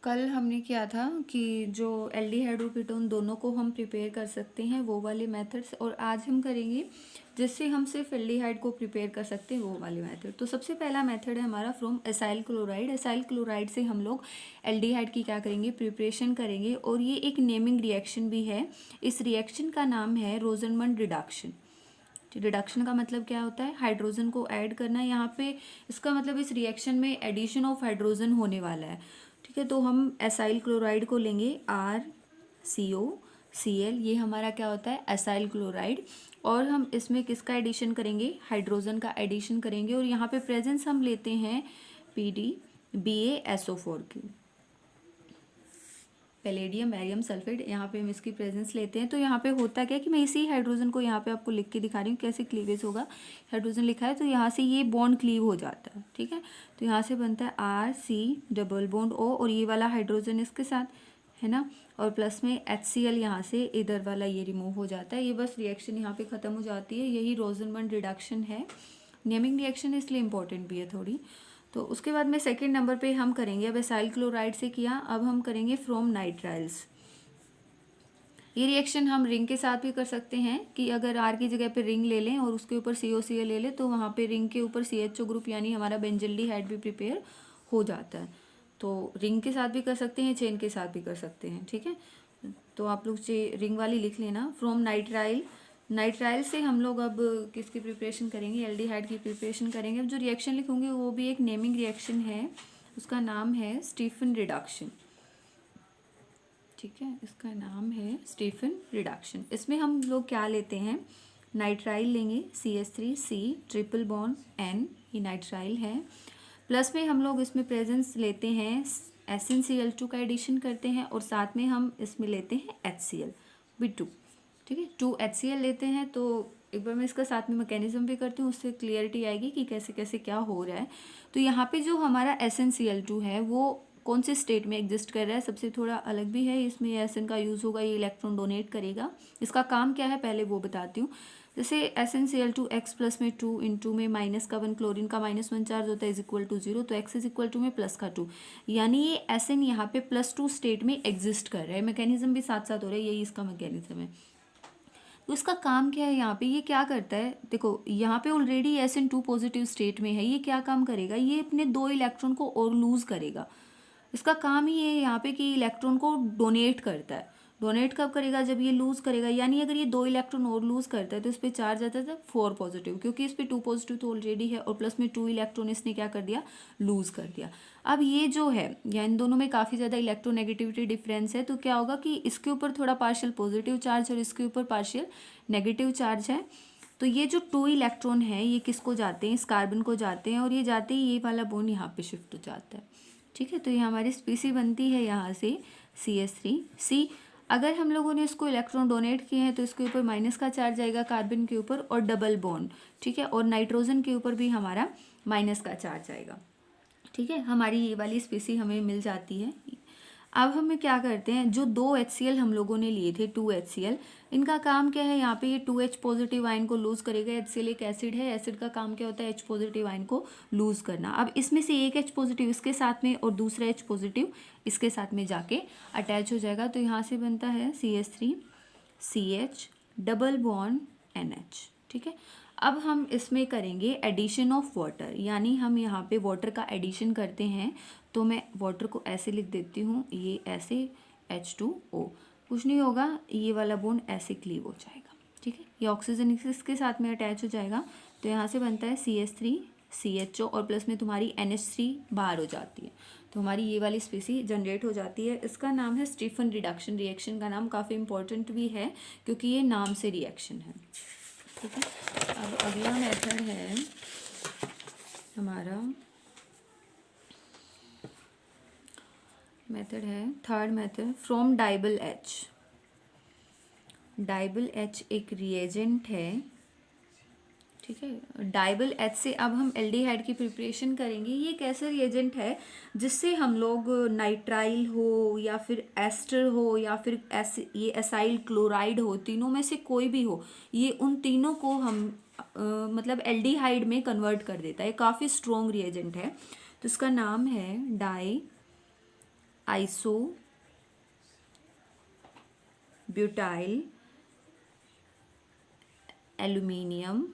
कल हमने किया था कि जो एल्डिहाइड और कीटोन दोनों को हम प्रिपेयर कर सकते हैं वो वाले मेथड्स, और आज हम करेंगे जिससे हम सिर्फ एल्डिहाइड को प्रिपेयर कर सकते हैं वो वाले मेथड। तो सबसे पहला मेथड है हमारा from acyl chloride. Acyl chloride से हम लोग एल्डिहाइड की क्या करेंगे, प्रिपरेशन करेंगे, और ये एक नेमिंग रिएक्शन भी है। इस रिएक्शन का नाम है रोजनमंड रिडक्शन। रिडक्शन का मतलब क्या होता है, हाइड्रोजन को ऐड करना। यहाँ पे इसका मतलब इस रिएक्शन में एडिशन ऑफ हाइड्रोजन होने वाला है। ठीक है, तो हम एसाइल क्लोराइड को लेंगे RCOCl, ये हमारा क्या होता है, एसाइल क्लोराइड। और हम इसमें किसका एडिशन करेंगे, हाइड्रोजन का एडिशन करेंगे। और यहाँ पे प्रेजेंस हम लेते हैं PDBaSO4 की, पैलेडियम बैरियम सल्फेट। यहाँ पे हम इसकी प्रेजेंस लेते हैं। तो यहाँ पे होता क्या है कि मैं इसी हाइड्रोजन को यहाँ पे आपको लिख के दिखा रही हूँ कैसे क्लीवेज होगा। हाइड्रोजन लिखा है तो यहाँ से ये बॉन्ड क्लीव हो जाता है। ठीक है, तो यहाँ से बनता है RC डबल बॉन्ड O, और ये वाला हाइड्रोजन इसके साथ है ना, और प्लस में HCl यहाँ से इधर वाला ये रिमूव हो जाता है। ये बस रिएक्शन यहाँ पे ख़त्म हो जाती है। यही रोजनमंड रिडक्शन है। नेमिंग रिएक्शन इसलिए इम्पोर्टेंट भी है थोड़ी। तो उसके बाद में सेकेंड नंबर पे हम करेंगे, अब एसाइल क्लोराइड से किया, अब हम करेंगे फ्रॉम नाइट्राइल्स। ये रिएक्शन हम रिंग के साथ भी कर सकते हैं कि अगर R की जगह पे रिंग ले लें और उसके ऊपर COCl ले लें तो वहाँ पे रिंग के ऊपर CHO ग्रुप यानी हमारा बेंजल्डिहाइड भी प्रिपेयर हो जाता है। तो रिंग के साथ भी कर सकते हैं, चेन के साथ भी कर सकते हैं। ठीक है, तो आप लोग रिंग वाली लिख लेना, फ्रॉम नाइट्राइल। नाइट्राइल से हम लोग अब किसकी प्रिपरेशन करेंगे, एल्डिहाइड की प्रिपरेशन करेंगे। अब जो रिएक्शन लिखूंगे वो भी एक नेमिंग रिएक्शन है, उसका नाम है स्टीफन रिडक्शन। ठीक है, इसका नाम है स्टीफन रिडक्शन। इसमें हम लोग क्या लेते हैं, नाइट्राइल लेंगे CH3C ट्रिपल बॉन्ड N, ये नाइट्राइल है। प्लस में हम लोग इसमें प्रेजेंस लेते हैं SnCl2 का एडिशन करते हैं, और साथ में हम इसमें लेते हैं HCl with 2। ठीक है, 2 HCl लेते हैं। तो एक बार मैं इसका साथ में मैकेनिज्म भी करती हूँ, उससे क्लियरिटी आएगी कि कैसे कैसे क्या हो रहा है। तो यहाँ पे जो हमारा SnCl2 है वो कौन से स्टेट में एग्जिस्ट कर रहा है, सबसे थोड़ा अलग भी है। इसमें एसएन का यूज़ होगा, ये इलेक्ट्रॉन डोनेट करेगा। इसका काम क्या है पहले वो बताती हूँ। जैसे SnCl2 X प्लस में 2 इंटू में -1 क्लोरीन का -1 चार्ज होता है इज इक्वल टू 0, तो X इज इक्वल टू में प्लस का 2, यानी ये SN यहाँ पे +2 स्टेट में एग्जिस्ट कर रहा है। मैकेनिज्म भी साथ साथ हो रहा है, यही इसका मैकेनिज्म है। तो इसका काम क्या है, यहाँ पे ये क्या करता है, देखो यहाँ पे ऑलरेडी SN2 पॉजिटिव स्टेट में है। ये क्या काम करेगा, ये अपने 2 इलेक्ट्रॉन को और लूज करेगा। इसका काम ही है यहाँ पे कि इलेक्ट्रॉन को डोनेट करता है। डोनेट कब करेगा, जब ये लूज करेगा। यानी अगर ये 2 इलेक्ट्रॉन और लूज करता है तो इस पर चार्ज आता है 4 पॉजिटिव, क्योंकि इस पर 2 पॉजिटिव तो ऑलरेडी है, और प्लस में 2 इलेक्ट्रॉन इसने क्या कर दिया, लूज कर दिया। अब ये जो है, या इन दोनों में काफ़ी ज़्यादा इलेक्ट्रोनेगेटिविटी डिफरेंस है, तो क्या होगा कि इसके ऊपर थोड़ा पार्शियल पॉजिटिव चार्ज और इसके ऊपर पार्शियल नेगेटिव चार्ज है। तो ये जो 2 इलेक्ट्रॉन है ये किसको जाते हैं, इस कार्बन को जाते हैं, और ये जाते ही ये वाला बॉन्ड यहाँ पे शिफ्ट हो जाता है। ठीक है, तो ये हमारी स्पीसी बनती है यहाँ से CH3C। अगर हम लोगों ने इसको इलेक्ट्रॉन डोनेट किए हैं तो इसके ऊपर माइनस का चार्ज आएगा कार्बन के ऊपर, और डबल बॉन्ड। ठीक है, और नाइट्रोजन के ऊपर भी हमारा माइनस का चार्ज आएगा। ठीक है, हमारी ये वाली स्पीसी हमें मिल जाती है। अब हमें क्या करते हैं, जो 2 HCl हम लोगों ने लिए थे, 2 HCl, इनका काम क्या है, यहाँ पे ये 2H पॉजिटिव आयन को लूज करेगा। HCl एक एसिड है, एसिड का काम क्या होता है, H पॉजिटिव आयन को लूज करना। अब इसमें से एक H पॉजिटिव इसके साथ में और दूसरा H पॉजिटिव इसके साथ में जाके अटैच हो जाएगा। तो यहाँ से बनता है CH3CH डबल बॉन्ड NH। ठीक है, अब हम इसमें करेंगे एडिशन ऑफ वाटर, यानी हम यहाँ पे वाटर का एडिशन करते हैं। तो मैं वाटर को ऐसे लिख देती हूँ, ये ऐसे H2O, कुछ नहीं होगा, ये वाला बॉन्ड ऐसे क्लीव हो जाएगा। ठीक है, ये ऑक्सीजन इसके साथ में अटैच हो जाएगा। तो यहाँ से बनता है CH3CHO, और प्लस में तुम्हारी NH3 बाहर हो जाती है। तो हमारी ये वाली स्पीसी जनरेट हो जाती है। इसका नाम है स्टीफन रिडक्शन। रिएक्शन का नाम काफ़ी इंपॉर्टेंट भी है क्योंकि ये नाम से रिएक्शन है। ठीक है, अब अगला मेथड है हमारा, मेथड है third method from DIBAL H। DIBAL H एक रिएजेंट है। ठीक है, डाइबल H से अब हम एल्डिहाइड की प्रिपरेशन करेंगे। ये एक ऐसा रिएजेंट है जिससे हम लोग नाइट्राइल हो या फिर एस्टर हो या फिर ये एसाइल क्लोराइड हो, तीनों में से कोई भी हो, ये उन तीनों को हम मतलब एल्डिहाइड में कन्वर्ट कर देता है। काफ़ी स्ट्रॉन्ग रिएजेंट है। तो इसका नाम है आइसो ब्यूटाइल एल्यूमिनियम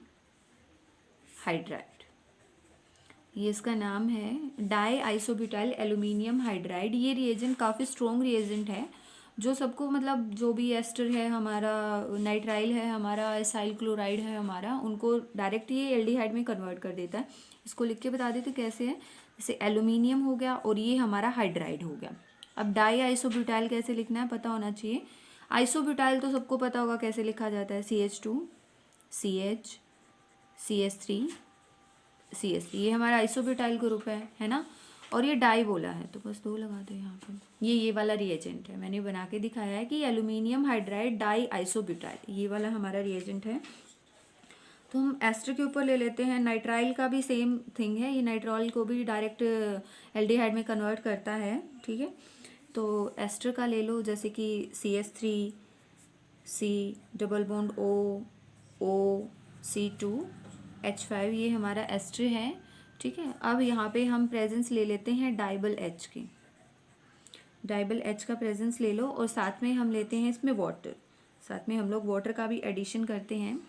हाइड्राइड, ये इसका नाम है, डाई आइसोब्यूटाइल एल्यूमिनियम हाइड्राइड। ये रिएजेंट काफ़ी स्ट्रॉन्ग रिएजेंट है, जो सबको मतलब जो भी एस्टर है हमारा, नाइट्राइल है हमारा, एसाइल क्लोराइड है हमारा, उनको डायरेक्ट ये एल्डिहाइड में कन्वर्ट कर देता है। इसको लिख के बता देते कैसे है, जैसे एल्यूमिनियम हो गया और ये हमारा हाइड्राइड हो गया। अब डाई आइसोब्यूटाइल कैसे लिखना है पता होना चाहिए। आइसोब्यूटाइल तो सबको पता होगा कैसे लिखा जाता है, CH2 CH CH3 CH3, ये हमारा आइसोब्यूटाइल ग्रुप है ना। और ये डाई बोला है तो बस 2 लगा दो यहाँ पे। ये वाला रिएजेंट है, मैंने बना के दिखाया है कि एल्यूमिनियम हाइड्राइड डाई आइसोब्यूटाइल, ये वाला हमारा रिएजेंट है। तो हम एस्टर के ऊपर ले लेते हैं। नाइट्राइल का भी सेम थिंग है, ये नाइट्रॉल को भी डायरेक्ट एल्डिहाइड में कन्वर्ट करता है, ठीक है। तो एस्टर का ले लो, जैसे कि CH3 C double bond O C2H5, ये हमारा एस्टर है, ठीक है। अब यहाँ पे हम प्रेजेंस ले लेते हैं डाइबल H की, डाइबल H का प्रेजेंस ले लो, और साथ में हम लेते हैं इसमें वाटर, साथ में हम लोग वाटर का भी एडिशन करते हैं।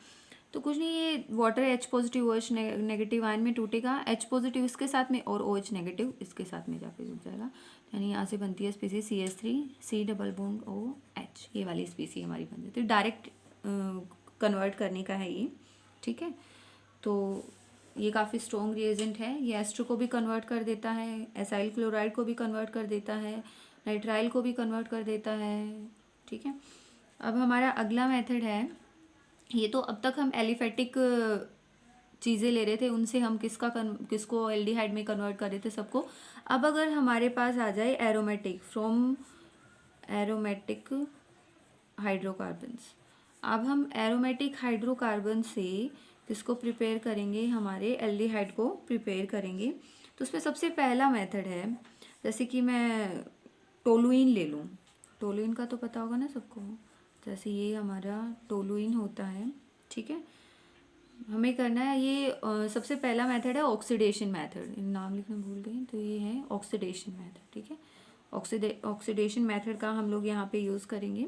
तो कुछ नहीं, ये water H positive OH negative ion में टूटेगा, H पॉजिटिव इसके साथ में और OH नेगेटिव इसके साथ में जाके जुड़ जाएगा, यानी यहाँ से बनती है species CH3 C double bond OH, ये वाली स्पीसीज हमारी बन जाती है। डायरेक्ट कन्वर्ट करने का है ये, ठीक है। तो ये काफ़ी स्ट्रॉन्ग रिएजेंट है, ये एस्टर को भी कन्वर्ट कर देता है, एसाइल क्लोराइड को भी कन्वर्ट कर देता है, नाइट्राइल को भी कन्वर्ट कर देता है, ठीक है। अब हमारा अगला मेथड है, ये तो अब तक हम एलिफेटिक चीज़ें ले रहे थे, उनसे हम किसको एल्डिहाइड में कन्वर्ट कर रहे थे सबको। अब अगर हमारे पास आ जाए एरोमेटिक, फ्रॉम एरोमेटिक हाइड्रोकार्बन्स, अब हम एरोमेटिक हाइड्रोकार्बन से किसको प्रिपेयर करेंगे, हमारे एल्डिहाइड को प्रिपेयर करेंगे। तो उसमें सबसे पहला मेथड है, जैसे कि मैं टोलुइन ले लूँ, टोलुइन का तो पता होगा ना सबको, जैसे ये हमारा टोलुइन होता है, ठीक है। हमें करना है ये सबसे पहला मेथड है ऑक्सीडेशन मेथड, नाम लिखना भूल गई, तो ये है ऑक्सीडेशन मेथड, ठीक है। ऑक्सीडेशन मेथड का हम लोग यहाँ पे यूज़ करेंगे।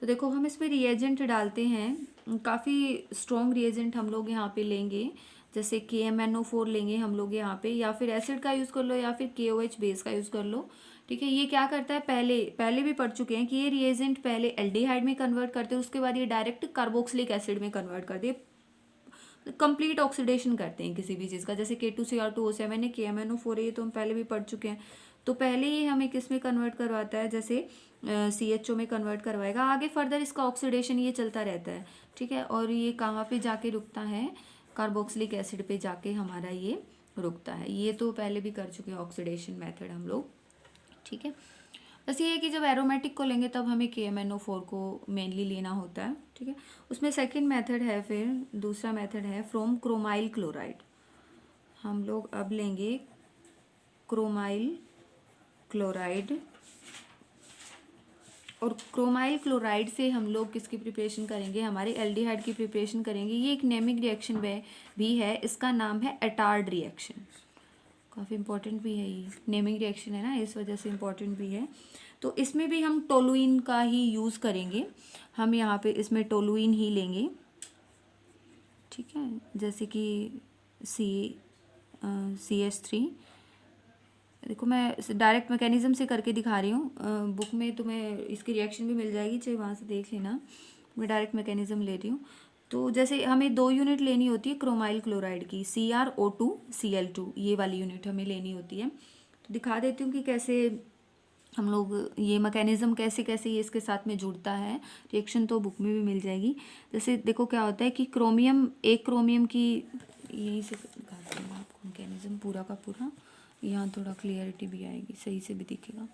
तो देखो हम इसमें रिएजेंट डालते हैं, काफ़ी स्ट्रॉन्ग रिएजेंट हम लोग यहाँ पे लेंगे, जैसे KMnO4 लेंगे हम लोग यहाँ पे, या फिर एसिड का यूज़ कर लो या फिर KOH बेस का यूज़ कर लो, ठीक है। ये क्या करता है, पहले भी पढ़ चुके हैं कि ये रिएजेंट पहले एल्डिहाइड में कन्वर्ट करते हैं, उसके बाद ये डायरेक्ट कार्बोक्सिलिक एसिड में कन्वर्ट करते हैं, कंप्लीट ऑक्सीडेशन करते हैं किसी भी चीज़ का, जैसे K2Cr2O7 है, KMnO4 ये तो हम पहले भी पढ़ चुके हैं। तो पहले ही हमें किस में कन्वर्ट करवाता है, जैसे CHO में कन्वर्ट करवाएगा, आगे फर्दर इसका ऑक्सीडेशन ये चलता रहता है, ठीक है। और ये कहाँ पे जाके रुकता है, कार्बोक्सिलिक एसिड पे जाके हमारा ये रुकता है। ये तो पहले भी कर चुके हैं ऑक्सीडेशन मेथड हम लोग, ठीक है। बस ये है कि जब एरोमेटिक को लेंगे तब हमें KMnO4 को मेनली लेना होता है, ठीक है। उसमें सेकंड मेथड है, फिर दूसरा मेथड है फ्रॉम क्रोमाइल क्लोराइड। हम लोग अब लेंगे क्रोमाइल क्लोराइड, और क्रोमाइल क्लोराइड से हम लोग किसकी प्रिपरेशन करेंगे, हमारे एल्डिहाइड की प्रिपरेशन करेंगे। ये एक नेमिक रिएक्शन भी है, इसका नाम है एटार्ड रिएक्शन, काफ़ी इंपॉर्टेंट भी है, ये नेमिंग रिएक्शन है ना, इस वजह से इंपॉर्टेंट भी है। तो इसमें भी हम टोलुइन का ही यूज़ करेंगे, हम यहाँ पे इसमें टोलुइन ही लेंगे, ठीक है। जैसे कि CH3, देखो मैं डायरेक्ट मैकेनिज्म से करके दिखा रही हूँ, बुक में तुम्हें इसकी रिएक्शन भी मिल जाएगी, चाहे वहाँ से देख लेना, मैं डायरेक्ट मैकेनिज्म ले रही हूँ। तो जैसे हमें 2 यूनिट लेनी होती है क्रोमाइल क्लोराइड की, CrO2 Cl2, ये वाली यूनिट हमें लेनी होती है। तो दिखा देती हूँ कि कैसे हम लोग ये मैकेनिज्म कैसे कैसे ये इसके साथ में जुड़ता है, रिएक्शन तो बुक में भी मिल जाएगी। जैसे देखो क्या होता है कि एक क्रोमियम की, यहीं से दिखाती हूँ आपको मैकेनिज्म पूरा का पूरा, यहाँ थोड़ा क्लियरिटी भी आएगी, सही से भी दिखेगा।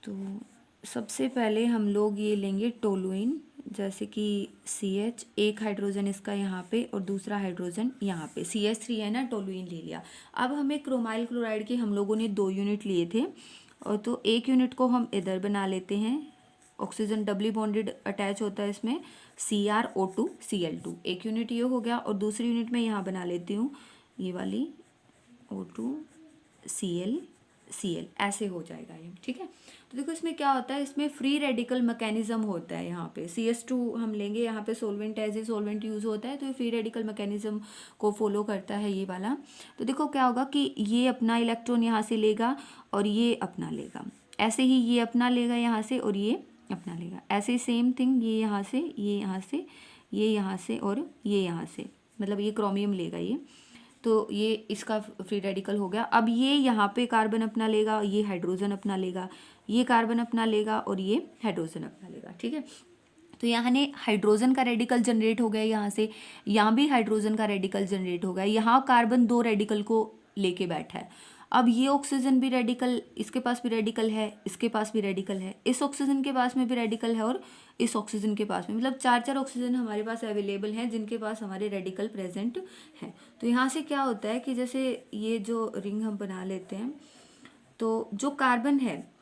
तो सबसे पहले हम लोग ये लेंगे टोलुइन, जैसे कि CH, एक हाइड्रोजन इसका यहाँ पे और दूसरा हाइड्रोजन यहाँ पे, CH3 है ना, टोलुइन ले लिया। अब हमें क्रोमाइल क्लोराइड के हम लोगों ने 2 यूनिट लिए थे, और तो एक यूनिट को हम इधर बना लेते हैं, ऑक्सीजन डबली बॉन्डेड अटैच होता है इसमें, CrO2 Cl2, एक यूनिट ये हो गया, और दूसरी यूनिट मैं यहाँ बना लेती हूँ, ये वाली O2 Cl Cl ऐसे हो जाएगा ये, ठीक है। तो देखो इसमें क्या होता है, इसमें फ्री रेडिकल मैकेनिज्म होता है। यहाँ पे CS2 हम लेंगे, यहाँ पे solvent as a solvent use होता है, तो ये फ्री रेडिकल मैकेनिज्म को फॉलो करता है ये वाला। तो देखो क्या होगा कि ये अपना इलेक्ट्रॉन यहाँ से लेगा और ये अपना लेगा, ऐसे ही ये अपना लेगा यहाँ से और ये अपना लेगा, ऐसे ही सेम थिंग ये यहाँ से, ये यहाँ से, ये यहाँ से और ये यहाँ से, मतलब ये क्रोमियम लेगा ये, तो ये इसका फ्री रेडिकल हो गया। अब ये यहाँ पे कार्बन अपना लेगा, ये हाइड्रोजन अपना लेगा, ये कार्बन अपना लेगा और ये हाइड्रोजन अपना लेगा, ठीक है। तो यहाँ ने हाइड्रोजन का रेडिकल जनरेट हो गया यहाँ से, यहाँ भी हाइड्रोजन का रेडिकल जनरेट हो गया, यहाँ कार्बन 2 रेडिकल को लेके बैठा है। अब ये ऑक्सीजन भी रेडिकल, इसके पास भी रेडिकल है, इसके पास भी रेडिकल है, इस ऑक्सीजन के पास में भी रेडिकल है और इस ऑक्सीजन के पास में, मतलब 4 ऑक्सीजन हमारे पास अवेलेबल हैं जिनके पास हमारे रेडिकल प्रेजेंट हैं। तो यहाँ से क्या होता है कि जैसे ये जो रिंग हम बना लेते हैं, तो जो कार्बन है,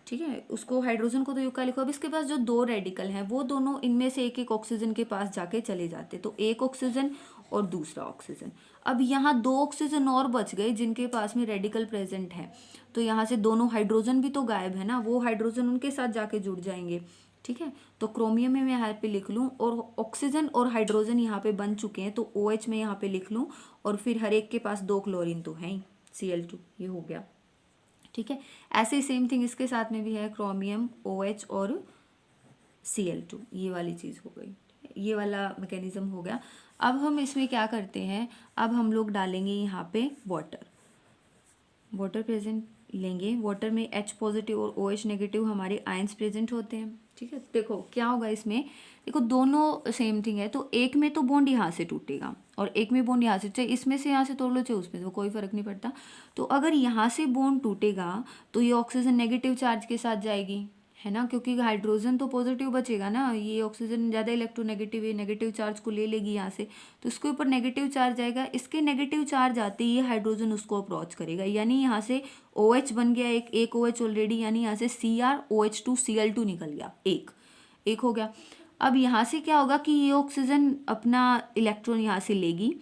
ठीक है, उसको हाइड्रोजन को तो यू का लिखो, अब इसके पास जो 2 रेडिकल हैं वो दोनों इनमें से एक ऑक्सीजन के पास जाके चले जाते, तो एक ऑक्सीजन और दूसरा ऑक्सीजन। अब यहाँ 2 ऑक्सीजन और बच गए जिनके पास में रेडिकल प्रेजेंट है, तो यहाँ से दोनों हाइड्रोजन भी तो गायब है ना, वो हाइड्रोजन उनके साथ जाके जुड़ जाएंगे, ठीक है। तो क्रोमियम में मैं यहाँ पे लिख लूँ और ऑक्सीजन और हाइड्रोजन यहाँ पे बन चुके हैं, तो OH में यहाँ पे लिख लूँ और फिर हर एक के पास 2 क्लोरीन तो है ही, Cl2 ये हो गया, ठीक है। ऐसे ही सेम थिंग इसके साथ में भी है, क्रोमियम OH और Cl2, ये वाली चीज़ हो गई, ये वाला मैकेनिज्म हो गया। अब हम इसमें क्या करते हैं, अब हम लोग डालेंगे यहाँ पे वाटर प्रेजेंट लेंगे, वाटर में H पॉजिटिव और OH नेगेटिव हमारे आयंस प्रेजेंट होते हैं, ठीक है। देखो क्या होगा इसमें, देखो दोनों सेम थिंग है, तो एक में तो बॉन्ड यहाँ से टूटेगा और एक में बॉन्ड यहाँ से, चाहे इसमें से यहाँ से तोड़ लो चाहे उसमें, तो कोई फर्क नहीं पड़ता। तो अगर यहाँ से बॉन्ड टूटेगा तो ये ऑक्सीजन नेगेटिव चार्ज के साथ जाएगी, है ना, क्योंकि हाइड्रोजन तो पॉजिटिव बचेगा ना, ये ऑक्सीजन ज़्यादा इलेक्ट्रोनेगेटिव है, नेगेटिव चार्ज को ले लेगी यहाँ से, तो इसके ऊपर नेगेटिव चार्ज आएगा, इसके नेगेटिव चार्ज आते ही हाइड्रोजन उसको अप्रोच करेगा, यानी यहाँ से OH बन गया एक OH ऑलरेडी, यानी यहाँ से CrOH2Cl2 निकल गया, एक हो गया। अब यहाँ से क्या होगा कि ये ऑक्सीजन अपना इलेक्ट्रॉन यहाँ से लेगी,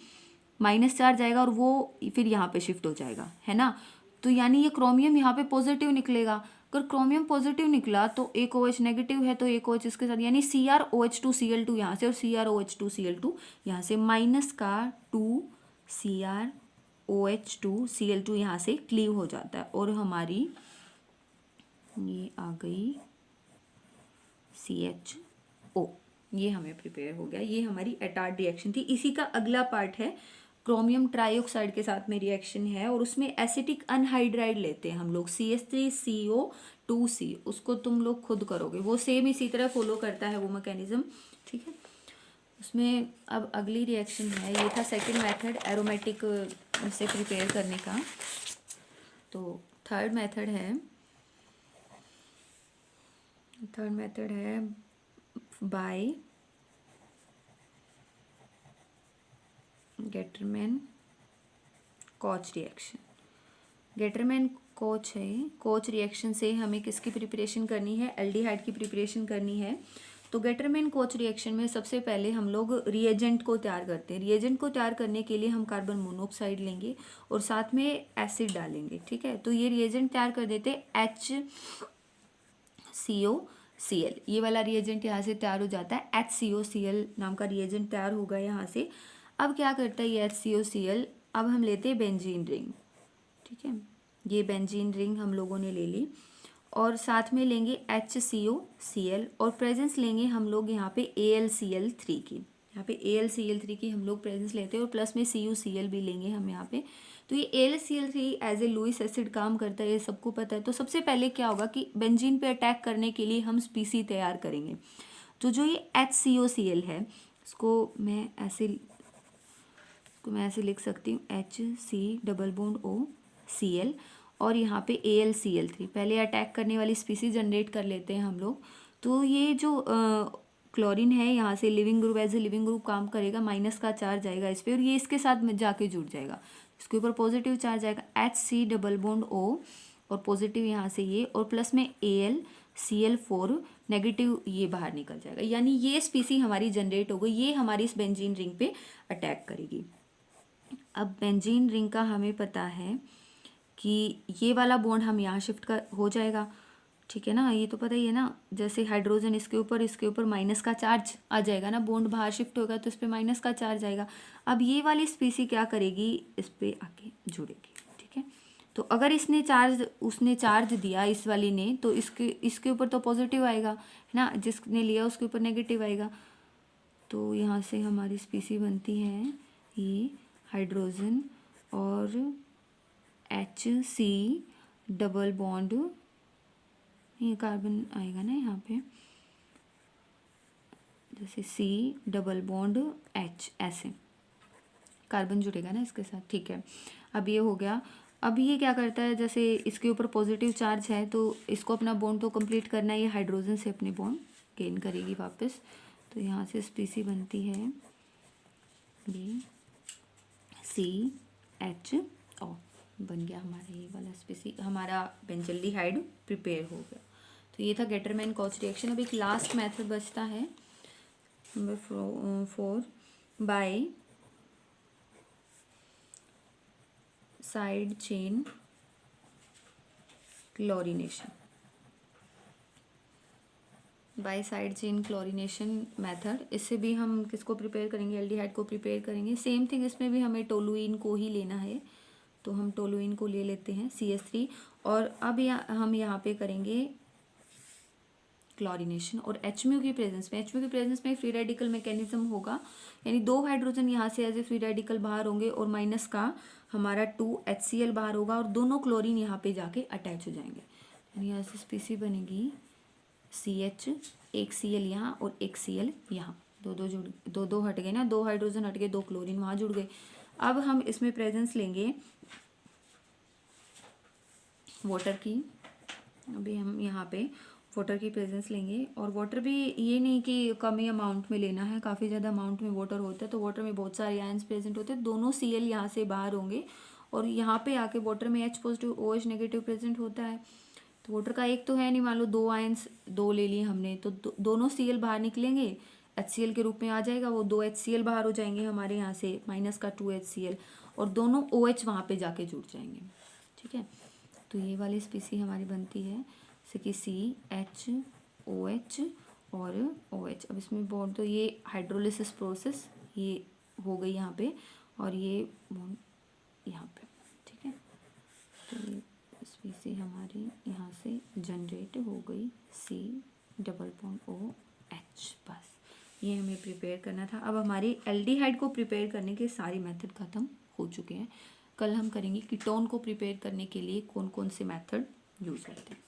माइनस चार्ज आएगा और वो फिर यहाँ पे शिफ्ट हो जाएगा, है ना। तो यानी ये क्रोमियम यहाँ पे पॉजिटिव निकलेगा, अगर क्रोमियम पॉजिटिव निकला तो एक OH नेगेटिव है, तो एक OH इसके साथ, यानी CrOH2Cl2 यहाँ से और CrOH2Cl2 यहाँ से, माइनस का 2 CrOH2Cl2 यहाँ से क्लीव हो जाता है और हमारी ये आ गई CHO, ये हमें प्रिपेयर हो गया, ये हमारी एटार्ड रिएक्शन थी। इसी का अगला पार्ट है, क्रोमियम ट्राइऑक्साइड के साथ में रिएक्शन है और उसमें एसिटिक अनहाइड्राइड लेते हैं हम लोग, CH3CO2C, उसको तुम लोग खुद करोगे, वो सेम इसी तरह फॉलो करता है वो मैकेनिज्म, ठीक है। उसमें अब अगली रिएक्शन है, ये था सेकंड मेथड एरोमेटिक से प्रिपेयर करने का। तो थर्ड मेथड है बाय गेटरमैन-कोच रिएक्शन। गेटरमैन-कोच है, कोच रिएक्शन से हमें किसकी प्रिपरेशन करनी है, एल्डिहाइड की प्रिपरेशन करनी है। तो गेटरमैन-कोच रिएक्शन में सबसे पहले हम लोग रिएजेंट को तैयार करते हैं। रिएजेंट को तैयार करने के लिए हम कार्बन मोनोऑक्साइड लेंगे और साथ में एसिड डालेंगे, ठीक है। तो ये रिएजेंट तैयार कर देते HCOCl, ये वाला रिएजेंट यहाँ से तैयार हो जाता है, HCOCl नाम का रिएजेंट तैयार होगा यहाँ से। अब क्या करता है ये HCOCl, अब हम लेते हैं बेंजीन रिंग, ठीक है, ये बेंजीन रिंग हम लोगों ने ले ली और साथ में लेंगे HCOCl और प्रेजेंस लेंगे हम लोग यहाँ पे AlCl3 की, यहाँ पे AlCl3 की हम लोग प्रेजेंस लेते हैं और प्लस में CuCl भी लेंगे हम यहाँ पे। तो ये AlCl3 as a Lewis acid काम करता है, ये सबको पता है। तो सबसे पहले क्या होगा कि बेंजीन पे अटैक करने के लिए हम स्पीसी तैयार करेंगे। तो जो ये HCOCl है, इसको मैं ऐसे लिख सकती हूँ, HC_O_Cl और यहाँ पे AlCl3, पहले अटैक करने वाली स्पीसी जनरेट कर लेते हैं हम लोग। तो ये जो क्लोरीन है यहाँ से living group, as a living group काम करेगा, माइनस का चार्ज आएगा इस पर और ये इसके साथ में जाके जुड़ जाएगा, इसके ऊपर पॉजिटिव चार्ज आएगा HC_O और पॉजिटिव यहाँ से ये और प्लस में AlCl4 नेगेटिव, ये बाहर निकल जाएगा, यानी ये स्पीसी हमारी जनरेट हो गई, ये हमारी इस बेंजीन रिंग पे अटैक करेगी। अब बेंजीन रिंग का हमें पता है कि ये वाला बॉन्ड हम यहाँ शिफ्ट कर हो जाएगा, ठीक है ना, ये तो पता ही है ना। जैसे हाइड्रोजन इसके ऊपर माइनस का चार्ज आ जाएगा ना, बॉन्ड बाहर शिफ्ट होगा तो इस पर माइनस का चार्ज आएगा। अब ये वाली स्पीसी क्या करेगी, इस पर आके जुड़ेगी, ठीक है। तो अगर उसने चार्ज दिया इस वाली ने, तो इसके ऊपर तो पॉजिटिव आएगा है ना, जिसने लिया उसके ऊपर नेगेटिव आएगा। तो यहाँ से हमारी स्पीसी बनती है ये हाइड्रोजन और HC डबल बॉन्ड, ये कार्बन आएगा ना यहाँ पे, जैसे C डबल बॉन्ड H, ऐसे कार्बन जुड़ेगा ना इसके साथ, ठीक है। अब ये हो गया। अब ये क्या करता है, जैसे इसके ऊपर पॉजिटिव चार्ज है तो इसको अपना बॉन्ड तो कंप्लीट करना है, ये हाइड्रोजन से अपने बॉन्ड गेन करेगी वापस। तो यहाँ से स्पीसी बनती है ये CHO, बन गया हमारा ये वाला स्पीसी, हमारा बेंजल्डिहाइड प्रिपेयर हो गया। तो ये था गेटरमैन कॉच रिएक्शन। अब एक लास्ट मेथड बचता है number 4, by side chain chlorination. By side chain chlorination method, इससे भी हम किसको प्रिपेयर करेंगे, एल्डिहाइड को प्रिपेयर करेंगे। सेम थिंग, इसमें भी हमें टोलुइन को ही लेना है, तो हम टोलुइन को ले लेते हैं CH3। और अब हम यहाँ पे करेंगे क्लोरीनेशन, और HMU की प्रेजेंस में फ्री रेडिकल मैकेनिज्म होगा, यानी 2 हाइड्रोजन यहाँ से एज ए फ्री रेडिकल बाहर होंगे और माइनस का हमारा 2 HCl बाहर होगा, और दोनों क्लोरीन यहाँ पे जाके अटैच हो जाएंगे। यानी यहाँ से स्पीसी बनेगी CH, एक Cl यहाँ और एक Cl यहाँ, दो हट गए ना, 2 हाइड्रोजन हट गए, 2 क्लोरीन वहाँ जुड़ गए। अब हम इसमें प्रेजेंस लेंगे वाटर की, अभी हम यहाँ पे वाटर की प्रेजेंस लेंगे। और वाटर भी ये नहीं कि कम ही अमाउंट में लेना है, काफ़ी ज़्यादा अमाउंट में वाटर होता है, तो वाटर में बहुत सारे आयंस प्रेजेंट होते हैं, दोनों Cl यहाँ से बाहर होंगे और यहाँ पे आके वाटर में H positive OH negative present होता है। तो वाटर का एक तो है नहीं, मान लो 2 आयंस 2 ले लिए हमने, तो दोनों Cl बाहर निकलेंगे, HCl के रूप में आ जाएगा, वो 2 HCl बाहर हो जाएंगे हमारे यहाँ से, माइनस का 2 HCl, और दोनों OH वहाँ पे जाके जुड़ जाएंगे, ठीक है। तो ये वाली स्पीसी हमारी बनती है जैसे कि CHOH और OH। अब इसमें बॉन्ड, तो ये हाइड्रोलिसिस प्रोसेस ये हो गई यहाँ पे, और ये बॉन्ड यहाँ पे, ठीक है। तो ये स्पीसी हमारी यहाँ से जनरेट हो गई C डबल बॉन्ड OH, बस ये हमें प्रिपेयर करना था। अब हमारी एल्डिहाइड को प्रिपेयर करने के सारी मेथड ख़त्म हो चुके हैं। कल हम करेंगे कीटोन को प्रिपेयर करने के लिए कौन कौन से मेथड यूज़ करते हैं।